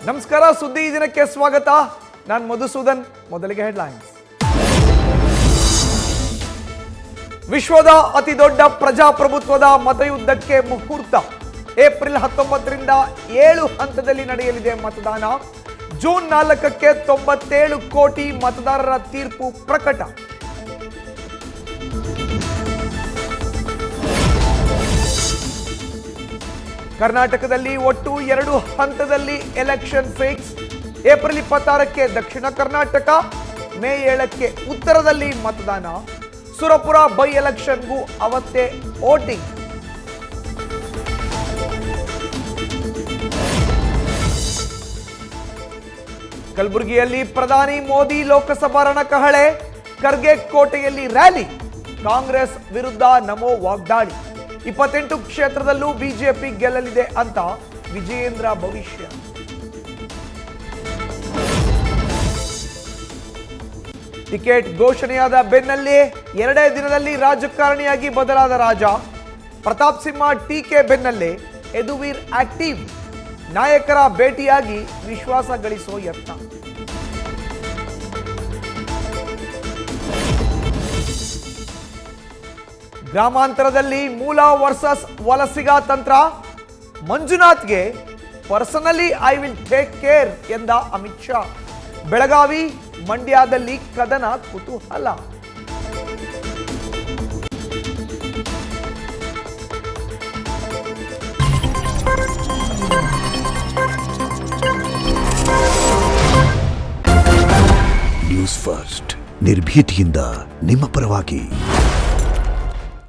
ನಮಸ್ಕಾರ, ಸುದ್ದಿ ಈ ದಿನಕ್ಕೆ ಸ್ವಾಗತ. ನಾನು ಮಧುಸೂದನ್. ಮೊದಲಿಗೆ ಹೆಡ್ಲೈನ್ಸ್. ವಿಶ್ವದ ಅತಿ ದೊಡ್ಡ ಪ್ರಜಾಪ್ರಭುತ್ವದ ಮತಯುದ್ಧಕ್ಕೆ ಮುಹೂರ್ತ. ಏಪ್ರಿಲ್ 19ರಿಂದ 7 ಹಂತದಲ್ಲಿ ನಡೆಯಲಿದೆ ಮತದಾನ. ಜೂನ್ 4ಕ್ಕೆ 97 ಕೋಟಿ ಮತದಾರರ ತೀರ್ಪು ಪ್ರಕಟ. ಕರ್ನಾಟಕದಲ್ಲಿ ಒಟ್ಟು 2 ಹಂತದಲ್ಲಿ ಎಲೆಕ್ಷನ್ ಫಿಕ್ಸ್. ಏಪ್ರಿಲ್ 26ಕ್ಕೆ ದಕ್ಷಿಣ ಕರ್ನಾಟಕ, ಮೇ 7ಕ್ಕೆ ಉತ್ತರದಲ್ಲಿ ಮತದಾನ. ಸುರಪುರ ಬೈ ಎಲೆಕ್ಷನ್ಗೂ ಅವತ್ತೇ ವೋಟಿಂಗ್. ಕಲಬುರಗಿಯಲ್ಲಿ ಪ್ರಧಾನಿ ಮೋದಿ ಲೋಕಸಭಾ ರಣಕಹಳೆ. ಖರ್ಗೆ ಕೋಟೆಯಲ್ಲಿ ರ್ಯಾಲಿ. ಕಾಂಗ್ರೆಸ್ ವಿರುದ್ಧ ನಮೋ ವಾಗ್ದಾಳಿ. 28 ಕ್ಷೇತ್ರದಲ್ಲೂ ಬಿಜೆಪಿ ಗೆಲ್ಲಲಿದೆ ಅಂತ ವಿಜಯೇಂದ್ರ ಭವಿಷ್ಯ. ಟಿಕೆಟ್ ಘೋಷಣೆಯಾದ ಬೆನ್ನಲ್ಲೇ 2 ದಿನದಲ್ಲಿ ರಾಜಕಾರಣಿಯಾಗಿ ಬದಲಾದ ರಾಜ. ಪ್ರತಾಪ್ ಸಿಂಹ ಟೀಕೆ ಬೆನ್ನಲ್ಲೇ ಯದುವೀರ್ ಆಕ್ಟಿವ್. ನಾಯಕರ ಭೇಟಿಯಾಗಿ ವಿಶ್ವಾಸ ಗಳಿಸೋ ಯತ್ನ. ಗ್ರಾಮಾಂತರದಲ್ಲಿ ಮೂಲ ವರ್ಸಸ್ ವಲಸಿಗ ತಂತ್ರ. ಮಂಜುನಾಥ್ಗೆ personally I will take care ಎಂದ ಅಮಿತ್ ಶಾ. ಬೆಳಗಾವಿ, ಮಂಡ್ಯದಲ್ಲಿ ಕದನ ಕುತೂಹಲ. ನ್ಯೂಸ್ ಫಸ್ಟ್, ನಿರ್ಭೀತಿಯಿಂದ ನಿಮ್ಮ ಪರವಾಗಿ.